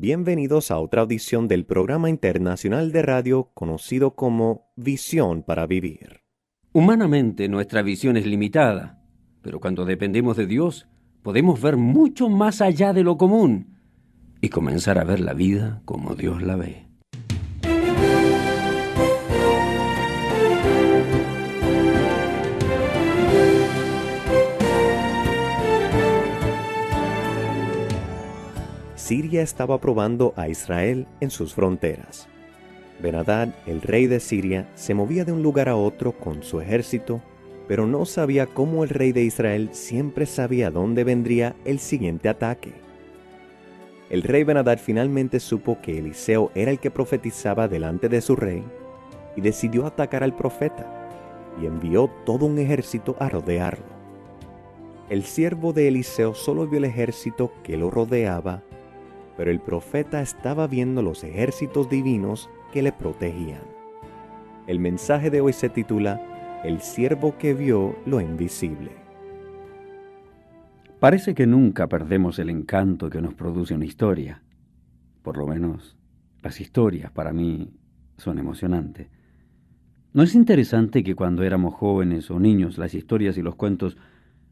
Bienvenidos a otra audición del programa internacional de radio conocido como Visión para Vivir. Humanamente nuestra visión es limitada, pero cuando dependemos de Dios podemos ver mucho más allá de lo común y comenzar a ver la vida como Dios la ve. Siria estaba probando a Israel en sus fronteras. Ben-Hadad, el rey de Siria, se movía de un lugar a otro con su ejército, pero no sabía cómo el rey de Israel siempre sabía dónde vendría el siguiente ataque. El rey Ben-Hadad finalmente supo que Eliseo era el que profetizaba delante de su rey y decidió atacar al profeta y envió todo un ejército a rodearlo. El siervo de Eliseo solo vio el ejército que lo rodeaba, pero el profeta estaba viendo los ejércitos divinos que le protegían. El mensaje de hoy se titula El siervo que vio lo invisible. Parece que nunca perdemos el encanto que nos produce una historia. Por lo menos, las historias para mí son emocionantes. ¿No es interesante que cuando éramos jóvenes o niños las historias y los cuentos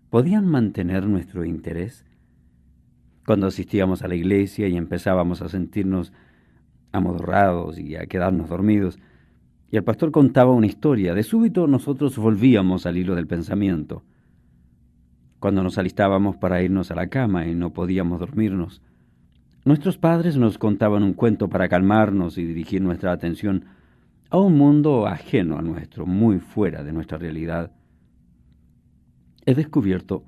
podían mantener nuestro interés? Cuando asistíamos a la iglesia y empezábamos a sentirnos amodorrados y a quedarnos dormidos, y el pastor contaba una historia, de súbito nosotros volvíamos al hilo del pensamiento. Cuando nos alistábamos para irnos a la cama y no podíamos dormirnos, nuestros padres nos contaban un cuento para calmarnos y dirigir nuestra atención a un mundo ajeno a nuestro, muy fuera de nuestra realidad. He descubierto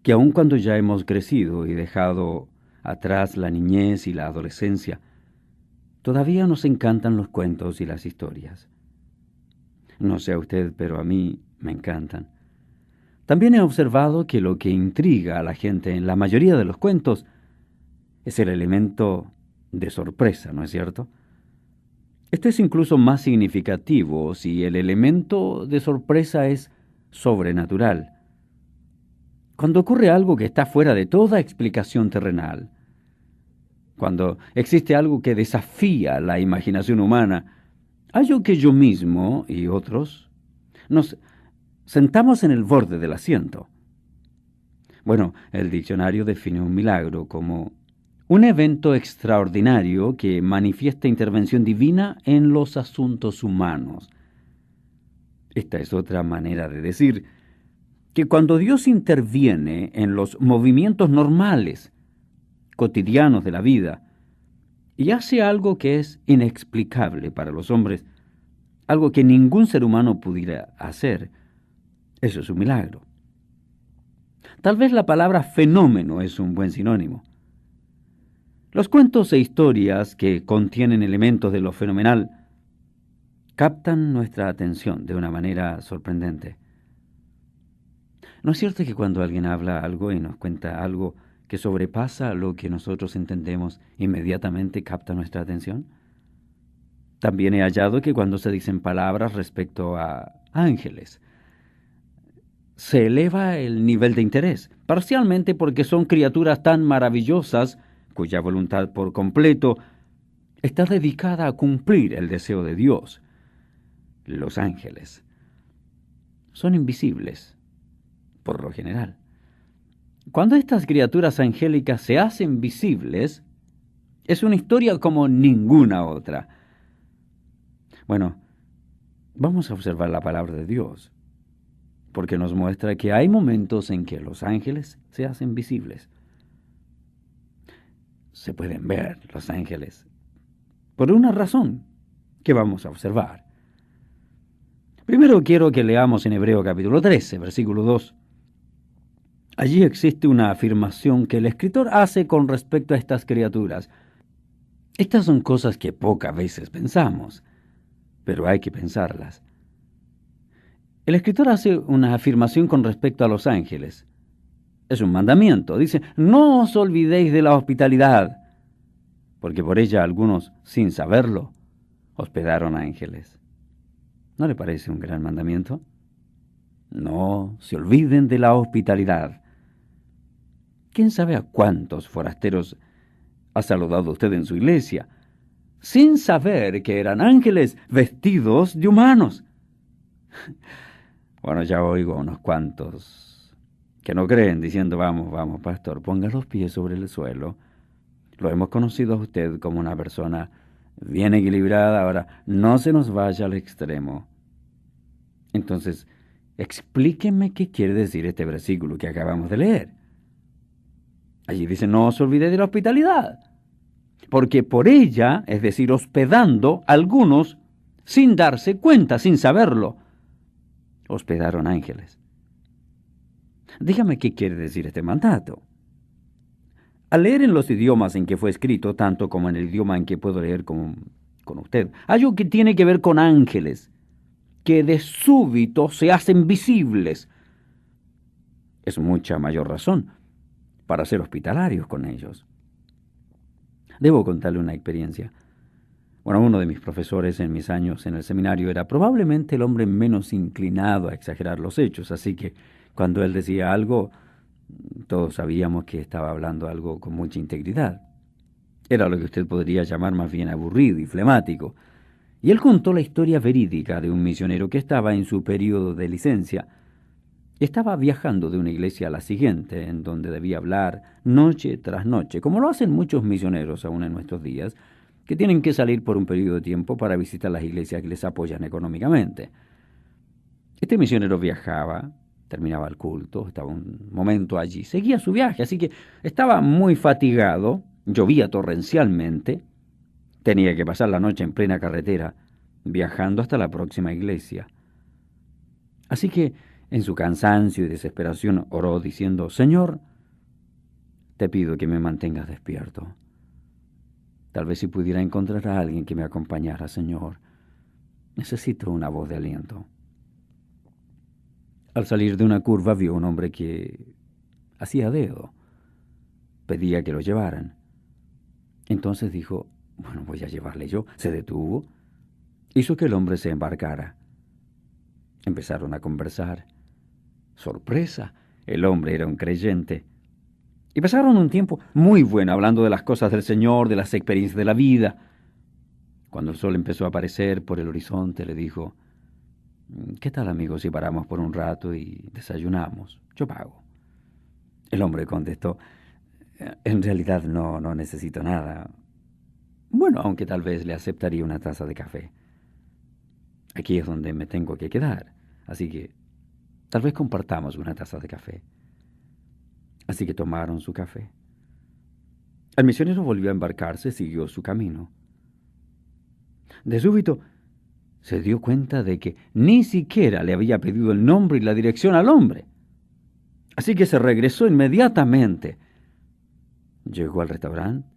que aun cuando ya hemos crecido y dejado atrás la niñez y la adolescencia, todavía nos encantan los cuentos y las historias. No sé a usted, pero a mí me encantan. También he observado que lo que intriga a la gente en la mayoría de los cuentos es el elemento de sorpresa, ¿no es cierto? Este es incluso más significativo si el elemento de sorpresa es sobrenatural. Cuando ocurre algo que está fuera de toda explicación terrenal, cuando existe algo que desafía la imaginación humana, hallo que yo mismo y otros nos sentamos en el borde del asiento. Bueno, el diccionario define un milagro como un evento extraordinario que manifiesta intervención divina en los asuntos humanos. Esta es otra manera de decir que cuando Dios interviene en los movimientos normales, cotidianos de la vida, y hace algo que es inexplicable para los hombres, algo que ningún ser humano pudiera hacer, eso es un milagro. Tal vez la palabra fenómeno es un buen sinónimo. Los cuentos e historias que contienen elementos de lo fenomenal captan nuestra atención de una manera sorprendente. ¿No es cierto que cuando alguien habla algo y nos cuenta algo que sobrepasa lo que nosotros entendemos, inmediatamente capta nuestra atención? También he hallado que cuando se dicen palabras respecto a ángeles, se eleva el nivel de interés, parcialmente porque son criaturas tan maravillosas cuya voluntad por completo está dedicada a cumplir el deseo de Dios. Los ángeles son invisibles, por lo general. Cuando estas criaturas angélicas se hacen visibles, es una historia como ninguna otra. Bueno, vamos a observar la palabra de Dios, porque nos muestra que hay momentos en que los ángeles se hacen visibles. Se pueden ver los ángeles por una razón que vamos a observar. Primero quiero que leamos en Hebreo capítulo 13, versículo 2. Allí existe una afirmación que el escritor hace con respecto a estas criaturas. Estas son cosas que pocas veces pensamos, pero hay que pensarlas. El escritor hace una afirmación con respecto a los ángeles. Es un mandamiento. Dice, no os olvidéis de la hospitalidad, porque por ella algunos, sin saberlo, hospedaron ángeles. ¿No le parece un gran mandamiento? No se olviden de la hospitalidad. ¿Quién sabe a cuántos forasteros ha saludado usted en su iglesia, sin saber que eran ángeles vestidos de humanos. Bueno, ya oigo a unos cuantos que no creen, diciendo, vamos, vamos, pastor, ponga los pies sobre el suelo. Lo hemos conocido a usted como una persona bien equilibrada, ahora no se nos vaya al extremo. Entonces, explíqueme qué quiere decir este versículo que acabamos de leer. Allí dice, no os olvidéis de la hospitalidad, porque por ella, es decir, hospedando, algunos, sin darse cuenta, sin saberlo, hospedaron ángeles. Dígame qué quiere decir este mandato. Al leer en los idiomas en que fue escrito, tanto como en el idioma en que puedo leer con usted, hay algo que tiene que ver con ángeles, que de súbito se hacen visibles. Es mucha mayor razón para ser hospitalarios con ellos. Debo contarle una experiencia. Bueno, uno de mis profesores en mis años en el seminario era probablemente el hombre menos inclinado a exagerar los hechos, así que cuando él decía algo, todos sabíamos que estaba hablando algo con mucha integridad. Era lo que usted podría llamar más bien aburrido y flemático. Y él contó la historia verídica de un misionero que estaba en su periodo de licencia. Estaba viajando de una iglesia a la siguiente, en donde debía hablar noche tras noche, como lo hacen muchos misioneros aún en nuestros días, que tienen que salir por un periodo de tiempo para visitar las iglesias que les apoyan económicamente. Este misionero viajaba, terminaba el culto, estaba un momento allí, seguía su viaje, así que estaba muy fatigado, llovía torrencialmente, tenía que pasar la noche en plena carretera, viajando hasta la próxima iglesia. Así que, en su cansancio y desesperación, oró diciendo, Señor, te pido que me mantengas despierto. Tal vez si pudiera encontrar a alguien que me acompañara, Señor. Necesito una voz de aliento. Al salir de una curva vio un hombre que hacía dedo. Pedía que lo llevaran. Entonces dijo, bueno, voy a llevarle yo. Se detuvo. Hizo que el hombre se embarcara. Empezaron a conversar. Sorpresa, el hombre era un creyente. Y pasaron un tiempo muy bueno hablando de las cosas del Señor, de las experiencias de la vida. Cuando el sol empezó a aparecer por el horizonte, le dijo, ¿qué tal, amigo, si paramos por un rato y desayunamos? Yo pago. El hombre contestó, en realidad no necesito nada. Bueno, aunque tal vez le aceptaría una taza de café. Aquí es donde me tengo que quedar, así que tal vez compartamos una taza de café. Así que tomaron su café. El misionero volvió a embarcarse, siguió su camino. De súbito se dio cuenta de que ni siquiera le había pedido el nombre y la dirección al hombre. Así que se regresó inmediatamente. Llegó al restaurante.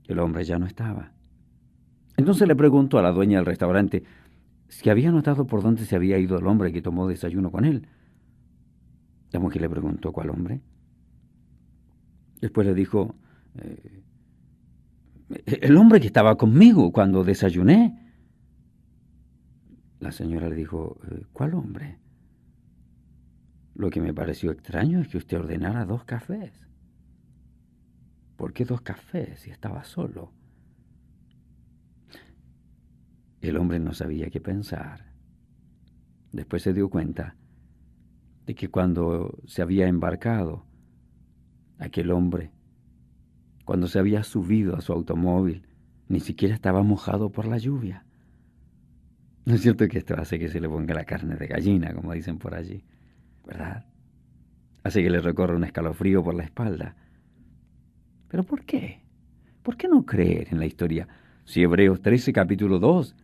El hombre ya no estaba. Entonces le preguntó a la dueña del restaurante si había notado por dónde se había ido el hombre que tomó desayuno con él. La mujer le preguntó cuál hombre. Después le dijo, el hombre que estaba conmigo cuando desayuné. La señora le dijo, ¿cuál hombre? Lo que me pareció extraño es que usted ordenara 2 cafés. ¿Por qué 2 cafés si estaba solo? El hombre no sabía qué pensar. Después se dio cuenta de que cuando se había embarcado, aquel hombre, cuando se había subido a su automóvil, ni siquiera estaba mojado por la lluvia. ¿No es cierto que esto hace que se le ponga la carne de gallina, como dicen por allí? ¿Verdad? Hace que le recorra un escalofrío por la espalda. ¿Pero por qué? ¿Por qué no creer en la historia? Si Hebreos 13, capítulo 2,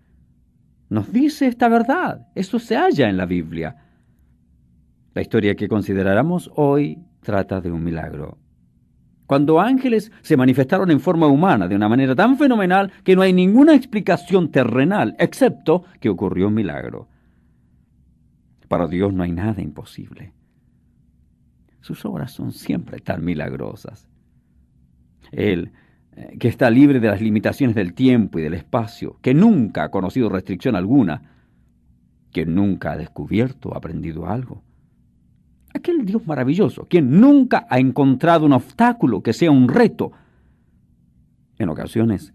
nos dice esta verdad. Eso se halla en la Biblia. La historia que consideraremos hoy trata de un milagro. Cuando ángeles se manifestaron en forma humana de una manera tan fenomenal que no hay ninguna explicación terrenal, excepto que ocurrió un milagro. Para Dios no hay nada imposible. Sus obras son siempre tan milagrosas. Él, que está libre de las limitaciones del tiempo y del espacio, que nunca ha conocido restricción alguna, que nunca ha descubierto o aprendido algo. Aquel Dios maravilloso, quien nunca ha encontrado un obstáculo que sea un reto, En ocasiones,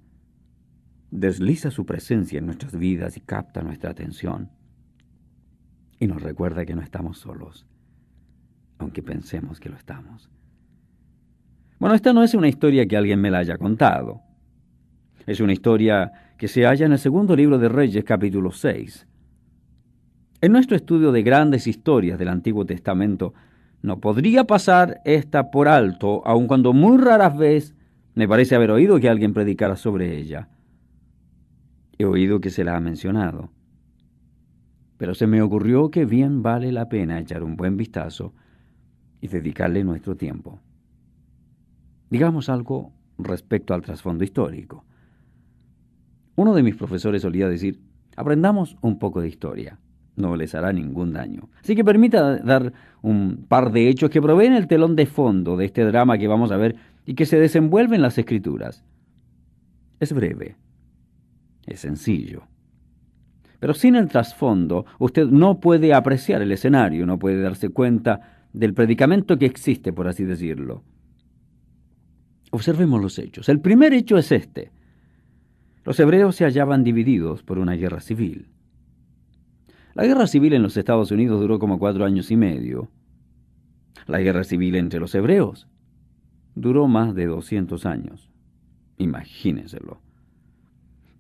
desliza su presencia en nuestras vidas y capta nuestra atención. Y nos recuerda que no estamos solos, aunque pensemos que lo estamos. Bueno, esta no es una historia que alguien me la haya contado. Es una historia que se halla en el segundo libro de Reyes, capítulo 6. En nuestro estudio de grandes historias del Antiguo Testamento, no podría pasar esta por alto, aun cuando muy raras veces me parece haber oído que alguien predicara sobre ella. He oído que se la ha mencionado. Pero se me ocurrió que bien vale la pena echar un buen vistazo y dedicarle nuestro tiempo. Digamos algo respecto al trasfondo histórico. Uno de mis profesores solía decir, aprendamos un poco de historia, no les hará ningún daño. Así que permita dar un par de hechos que proveen el telón de fondo de este drama que vamos a ver y que se desenvuelve en las Escrituras. Es breve, es sencillo. Pero sin el trasfondo, usted no puede apreciar el escenario, no puede darse cuenta del predicamento que existe, por así decirlo. Observemos los hechos. El primer hecho es este. Los hebreos se hallaban divididos por una guerra civil. La guerra civil en los Estados Unidos duró como 4 años y medio. La guerra civil entre los hebreos duró más de 200 años. Imagínenselo.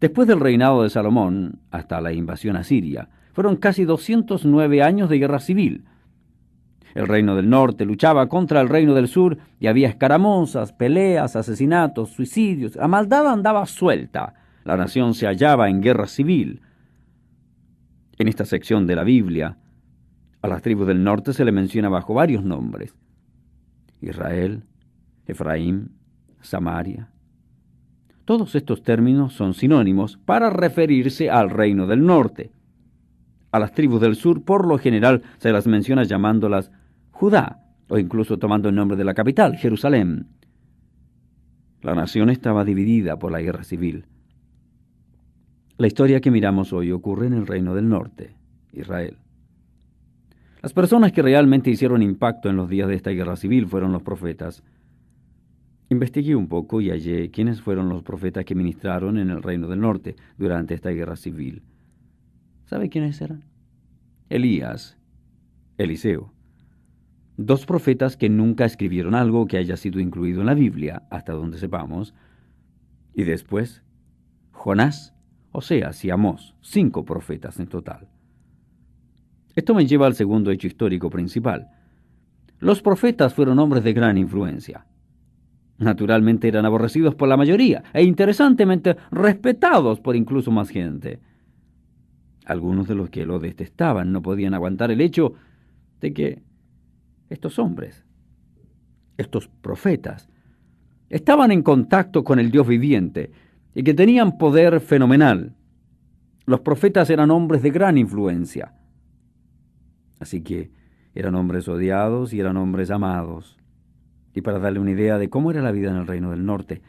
Después del reinado de Salomón, hasta la invasión asiria, fueron casi 209 años de guerra civil. El reino del norte luchaba contra el reino del sur y había escaramuzas, peleas, asesinatos, suicidios. La maldad andaba suelta. La nación se hallaba en guerra civil. En esta sección de la Biblia, a las tribus del norte se le menciona bajo varios nombres: Israel, Efraín, Samaria. Todos estos términos son sinónimos para referirse al reino del norte. A las tribus del sur, por lo general, se las menciona llamándolas Judá, o incluso tomando el nombre de la capital, Jerusalén. La nación estaba dividida por la guerra civil. La historia que miramos hoy ocurre en el reino del norte, Israel. Las personas que realmente hicieron impacto en los días de esta guerra civil fueron los profetas. Investigué un poco y hallé quiénes fueron los profetas que ministraron en el reino del norte durante esta guerra civil. ¿Sabe quiénes eran? Elías, Eliseo. 2 profetas que nunca escribieron algo que haya sido incluido en la Biblia, hasta donde sepamos. Y después, Jonás, Oseas y Amós, 5 profetas en total. Esto me lleva al segundo hecho histórico principal. Los profetas fueron hombres de gran influencia. Naturalmente eran aborrecidos por la mayoría e interesantemente respetados por incluso más gente. Algunos de los que lo detestaban no podían aguantar el hecho de que estos hombres, estos profetas, estaban en contacto con el Dios viviente y que tenían poder fenomenal. Los profetas eran hombres de gran influencia. Así que eran hombres odiados y eran hombres amados. Y para darle una idea de cómo era la vida en el reino del norte,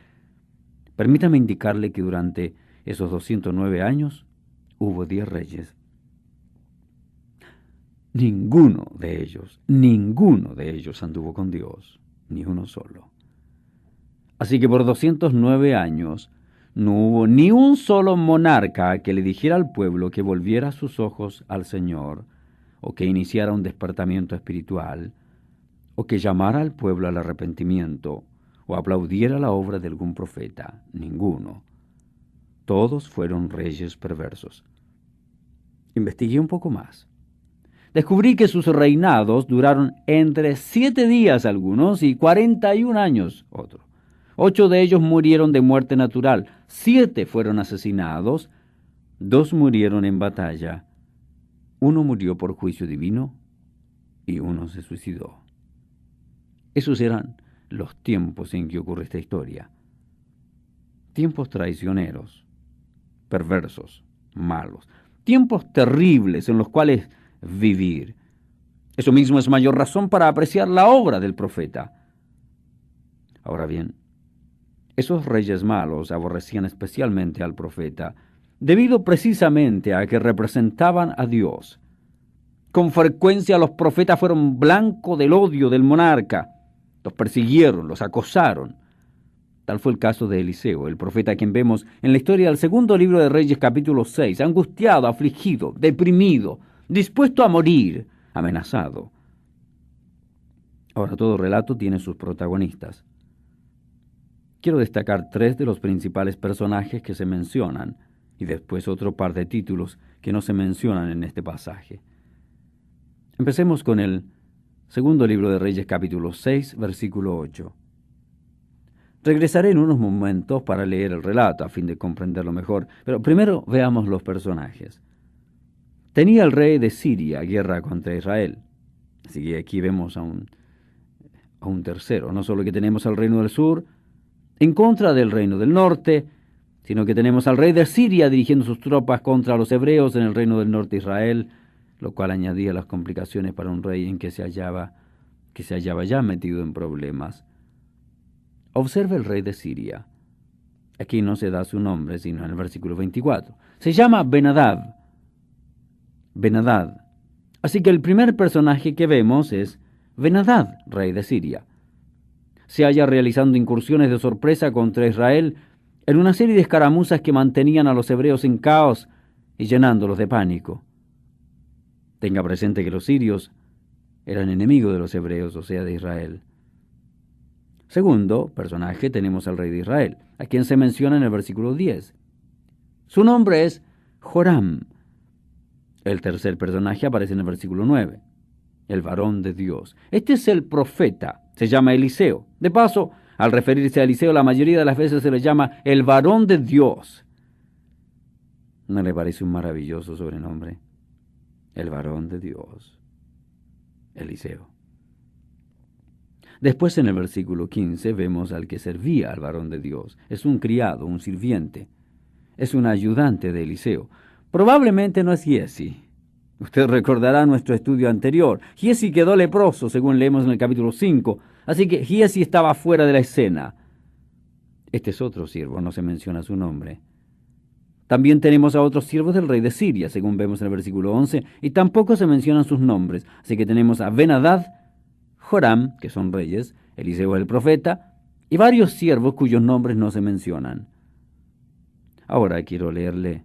permítame indicarle que durante esos 209 años hubo 10 reyes. Ninguno de ellos anduvo con Dios, ni uno solo. Así que por 209 años no hubo ni un solo monarca que le dijera al pueblo que volviera sus ojos al Señor, o que iniciara un despertamiento espiritual, o que llamara al pueblo al arrepentimiento, o aplaudiera la obra de algún profeta. Ninguno. Todos fueron reyes perversos. Investigué un poco más. Descubrí que sus reinados duraron entre 7 días algunos y 41 años otros. 8 de ellos murieron de muerte natural, 7 fueron asesinados, 2 murieron en batalla, 1 murió por juicio divino y 1 se suicidó. Esos eran los tiempos en que ocurre esta historia. Tiempos traicioneros, perversos, malos. Tiempos terribles en los cuales vivir. Eso mismo es mayor razón para apreciar la obra del profeta. Ahora bien, esos reyes malos aborrecían especialmente al profeta, debido precisamente a que representaban a Dios. Con frecuencia los profetas fueron blanco del odio del monarca. Los persiguieron, los acosaron. Tal fue el caso de Eliseo, el profeta a quien vemos en la historia del segundo libro de Reyes, capítulo 6, angustiado, afligido, deprimido, dispuesto a morir, amenazado. Ahora, todo relato tiene sus protagonistas. Quiero destacar 3 de los principales personajes que se mencionan, y después otro par de títulos que no se mencionan en este pasaje. Empecemos con el segundo libro de Reyes, capítulo 6, versículo 8. Regresaré en unos momentos para leer el relato a fin de comprenderlo mejor, pero primero veamos los personajes. Tenía el rey de Siria guerra contra Israel. Así que aquí vemos a un tercero. No solo que tenemos al reino del sur en contra del reino del norte, sino que tenemos al rey de Siria dirigiendo sus tropas contra los hebreos en el reino del norte de Israel, lo cual añadía las complicaciones para un rey en que se hallaba ya metido en problemas. Observe el rey de Siria. Aquí no se da su nombre, sino en el versículo 24. Se llama Ben-Hadad. Ben-Hadad. Así que el primer personaje que vemos es Ben-Hadad, rey de Siria. Se halla realizando incursiones de sorpresa contra Israel en una serie de escaramuzas que mantenían a los hebreos en caos y llenándolos de pánico. Tenga presente que los sirios eran enemigos de los hebreos, o sea, de Israel. Segundo personaje tenemos al rey de Israel, a quien se menciona en el versículo 10. Su nombre es Joram. El tercer personaje aparece en el versículo 9, el varón de Dios. Este es el profeta, se llama Eliseo. De paso, al referirse a Eliseo, la mayoría de las veces se le llama el varón de Dios. ¿No le parece un maravilloso sobrenombre? El varón de Dios, Eliseo. Después en el versículo 15 vemos al que servía al varón de Dios. Es un criado, un sirviente. Es un ayudante de Eliseo. Probablemente no es Giesi. Usted recordará nuestro estudio anterior. Giesi quedó leproso, según leemos en el capítulo 5. Así que Giesi estaba fuera de la escena. Este es otro siervo, no se menciona su nombre. También tenemos a otros siervos del rey de Siria, según vemos en el versículo 11, y tampoco se mencionan sus nombres. Así que tenemos a Ben-Hadad, Joram, que son reyes, Eliseo el profeta, y varios siervos cuyos nombres no se mencionan. Ahora quiero leerle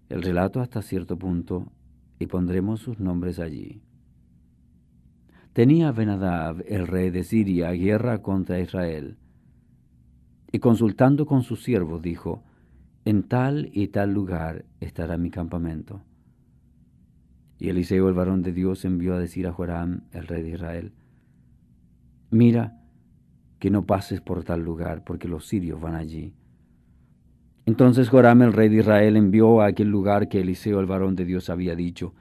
el relato hasta cierto punto y pondremos sus nombres allí. Tenía Ben-Hadad, el rey de Siria, guerra contra Israel, y consultando con sus siervos dijo: en tal y tal lugar estará mi campamento. Y Eliseo el varón de Dios envió a decir a Joram, el rey de Israel: mira que no pases por tal lugar, porque los sirios van allí. Entonces Joram el rey de Israel envió a aquel lugar que Eliseo el varón de Dios había dicho,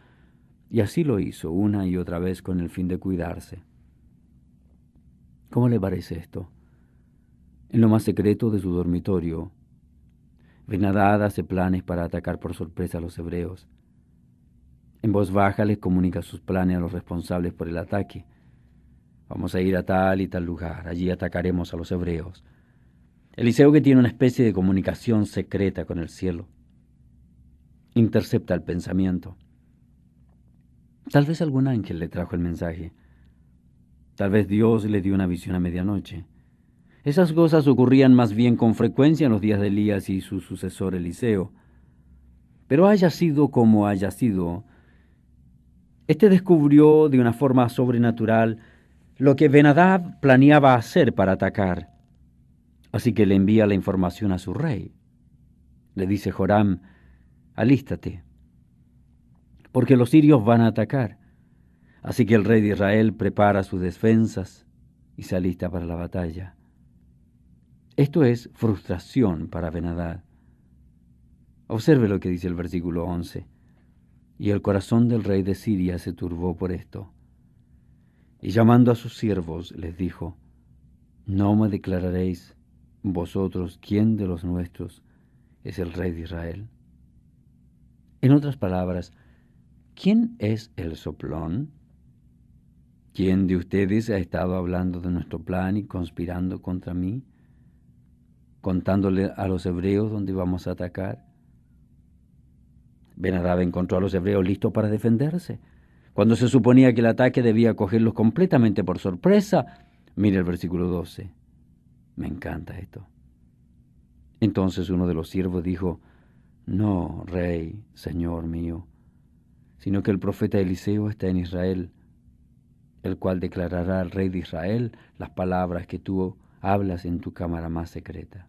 y así lo hizo una y otra vez con el fin de cuidarse. ¿Cómo le parece esto? En lo más secreto de su dormitorio, Ben-Hadad hace planes para atacar por sorpresa a los hebreos. En voz baja les comunica sus planes a los responsables por el ataque. Vamos a ir a tal y tal lugar, allí atacaremos a los hebreos. Eliseo, que tiene una especie de comunicación secreta con el cielo, intercepta el pensamiento. Tal vez algún ángel le trajo el mensaje. Tal vez Dios le dio una visión a medianoche. Esas cosas ocurrían más bien con frecuencia en los días de Elías y su sucesor Eliseo. Pero haya sido como haya sido, este descubrió de una forma sobrenatural lo que Ben-Hadad planeaba hacer para atacar. Así que le envía la información a su rey. Le dice Joram: alístate, porque los sirios van a atacar. Así que el rey de Israel prepara sus defensas y se alista para la batalla. Esto es frustración para Ben-Hadad. Observe lo que dice el versículo 11. Y el corazón del rey de Siria se turbó por esto. Y llamando a sus siervos les dijo: no me declararéis vosotros quién de los nuestros es el rey de Israel. En otras palabras, ¿quién es el soplón? ¿Quién de ustedes ha estado hablando de nuestro plan y conspirando contra mí, contándole a los hebreos dónde vamos a atacar? Ben-Hadad encontró a los hebreos listos para defenderse. Cuando se suponía que el ataque debía cogerlos completamente por sorpresa, mire el versículo 12. Me encanta esto. Entonces uno de los siervos dijo: No, rey, señor mío, sino que el profeta Eliseo está en Israel, el cual declarará al rey de Israel las palabras que tú hablas en tu cámara más secreta.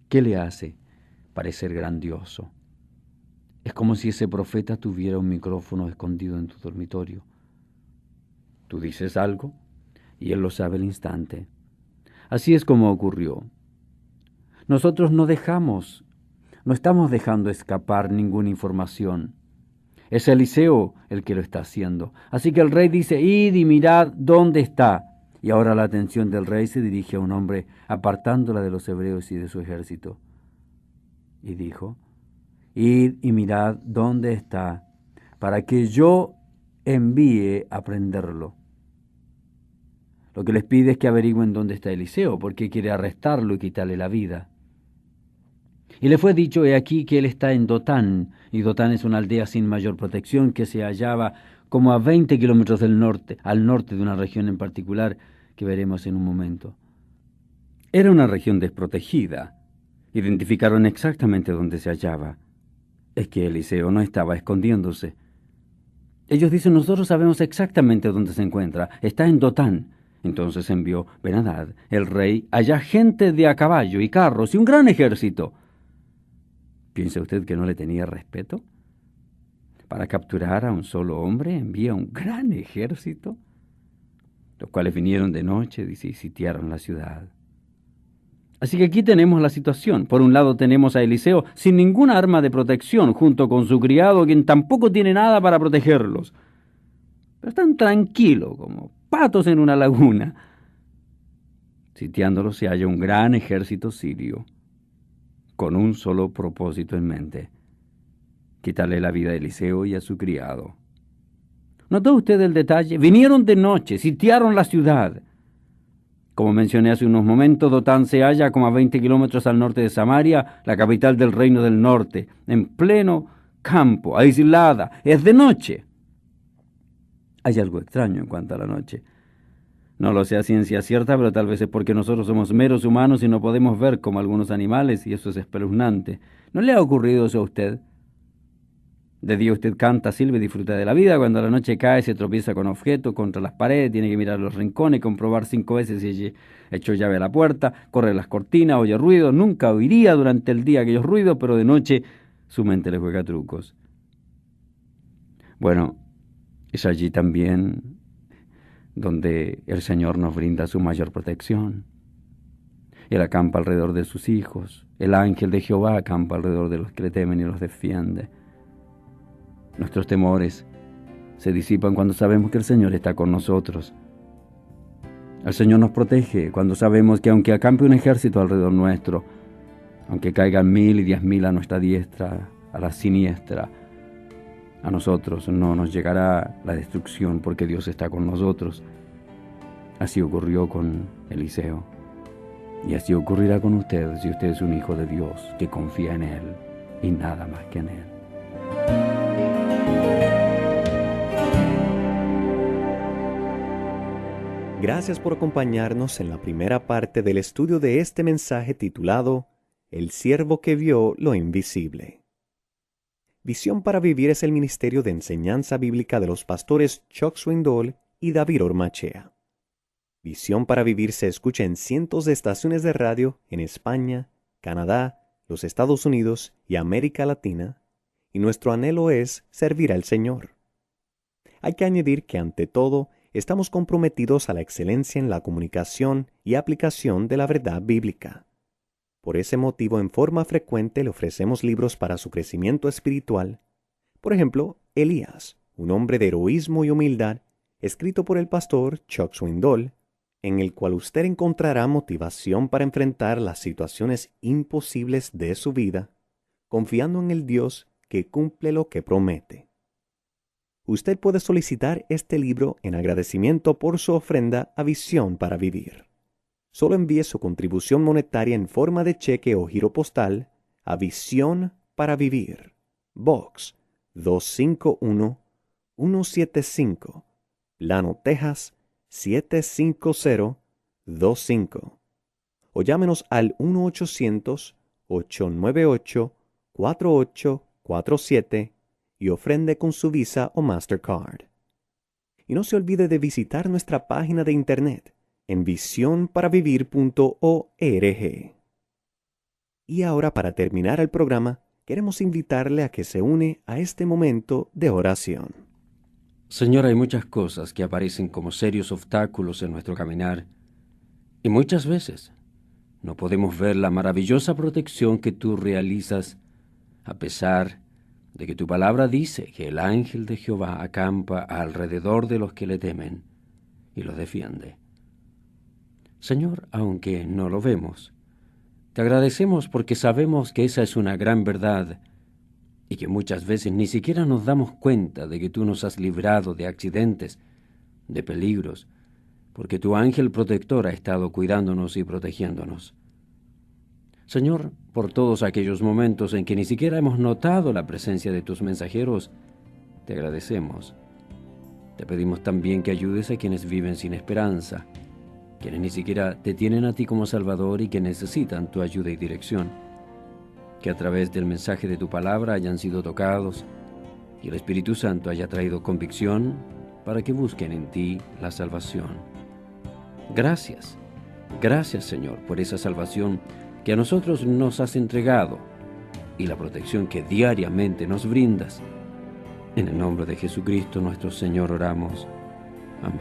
¿Qué le hace parecer grandioso? Es como si ese profeta tuviera un micrófono escondido en tu dormitorio. Tú dices algo y él lo sabe al instante. Así es como ocurrió. Nosotros no estamos dejando escapar ninguna información. Es Eliseo el que lo está haciendo. Así que el rey dice: id y mirad dónde está. Y ahora la atención del rey se dirige a un hombre, apartándola de los hebreos y de su ejército. Y dijo: id y mirad dónde está, para que yo envíe a prenderlo. Lo que les pide es que averigüen dónde está Eliseo, porque quiere arrestarlo y quitarle la vida. Y le fue dicho: he aquí que él está en Dotán, y Dotán es una aldea sin mayor protección que se hallaba como a 20 kilómetros del norte, al norte de una región en particular que veremos en un momento. Era una región desprotegida. Identificaron exactamente dónde se hallaba. Es que Eliseo no estaba escondiéndose. Ellos dicen: nosotros sabemos exactamente dónde se encuentra, está en Dotán. Entonces envió Ben-Hadad, el rey, allá gente de a caballo y carros y un gran ejército. ¿Piensa usted que no le tenía respeto? Para capturar a un solo hombre envía un gran ejército, los cuales vinieron de noche, dice, y sitiaron la ciudad. Así que aquí tenemos la situación. Por un lado tenemos a Eliseo sin ninguna arma de protección, junto con su criado, quien tampoco tiene nada para protegerlos. Pero están tranquilos, como patos en una laguna. Sitiándolos se halla un gran ejército sirio, con un solo propósito en mente: quitarle la vida a Eliseo y a su criado. ¿Notó usted el detalle? Vinieron de noche, sitiaron la ciudad. Como mencioné hace unos momentos, Dotán se halla como a 20 kilómetros al norte de Samaria, la capital del reino del norte, en pleno campo, aislada. Es de noche. Hay algo extraño en cuanto a la noche. No lo sé a ciencia cierta, pero tal vez es porque nosotros somos meros humanos y no podemos ver como algunos animales, y eso es espeluznante. ¿No le ha ocurrido eso a usted? De día usted canta, silba y disfruta de la vida. Cuando la noche cae, se tropieza con objetos contra las paredes, tiene que mirar los rincones, comprobar 5 veces si echó llave a la puerta, corre las cortinas, oye ruidos. Nunca oiría durante el día aquellos ruidos, pero de noche su mente le juega trucos. Bueno, es allí también donde el Señor nos brinda su mayor protección. Él acampa alrededor de sus hijos. El ángel de Jehová acampa alrededor de los que le temen y los defiende. Nuestros temores se disipan cuando sabemos que el Señor está con nosotros. El Señor nos protege cuando sabemos que aunque acampe un ejército alrededor nuestro, aunque caigan 1000 y 10.000 a nuestra diestra, a la siniestra, a nosotros no nos llegará la destrucción porque Dios está con nosotros. Así ocurrió con Eliseo. Y así ocurrirá con usted si usted es un hijo de Dios que confía en Él y nada más que en Él. Gracias por acompañarnos en la primera parte del estudio de este mensaje titulado El siervo que vio lo invisible. Visión para Vivir es el ministerio de enseñanza bíblica de los pastores Chuck Swindoll y David Ormachea. Visión para Vivir se escucha en cientos de estaciones de radio en España, Canadá, los Estados Unidos y América Latina, y nuestro anhelo es servir al Señor. Hay que añadir que ante todo estamos comprometidos a la excelencia en la comunicación y aplicación de la verdad bíblica. Por ese motivo, en forma frecuente le ofrecemos libros para su crecimiento espiritual. Por ejemplo, Elías, un hombre de heroísmo y humildad, escrito por el pastor Chuck Swindoll, en el cual usted encontrará motivación para enfrentar las situaciones imposibles de su vida, confiando en el Dios que cumple lo que promete. Usted puede solicitar este libro en agradecimiento por su ofrenda a Visión para Vivir. Solo envíe su contribución monetaria en forma de cheque o giro postal a Visión para Vivir, Box 251-175, Plano, Texas 75025. o llámenos al 1-800-898-4847 y ofrende con su Visa o Mastercard. Y no se olvide de visitar nuestra página de internet en visionparavivir.org. Y ahora, para terminar el programa, queremos invitarle a que se une a este momento de oración. Señor, hay muchas cosas que aparecen como serios obstáculos en nuestro caminar, y muchas veces no podemos ver la maravillosa protección que tú realizas, a pesar de que tu palabra dice que el ángel de Jehová acampa alrededor de los que le temen y los defiende. Señor, aunque no lo vemos, te agradecemos porque sabemos que esa es una gran verdad y que muchas veces ni siquiera nos damos cuenta de que tú nos has librado de accidentes, de peligros, porque tu ángel protector ha estado cuidándonos y protegiéndonos. Señor, por todos aquellos momentos en que ni siquiera hemos notado la presencia de tus mensajeros, te agradecemos. Te pedimos también que ayudes a quienes viven sin esperanza, quienes ni siquiera te tienen a ti como Salvador y que necesitan tu ayuda y dirección. Que a través del mensaje de tu palabra hayan sido tocados y el Espíritu Santo haya traído convicción para que busquen en ti la salvación. Gracias, gracias Señor por esa salvación que a nosotros nos has entregado y la protección que diariamente nos brindas. En el nombre de Jesucristo nuestro Señor oramos. Amén.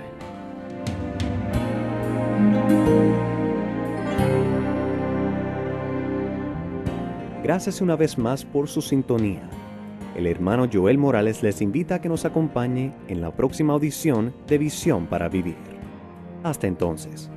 Gracias una vez más por su sintonía. El hermano Joel Morales les invita a que nos acompañe en la próxima audición de Visión para Vivir. Hasta entonces.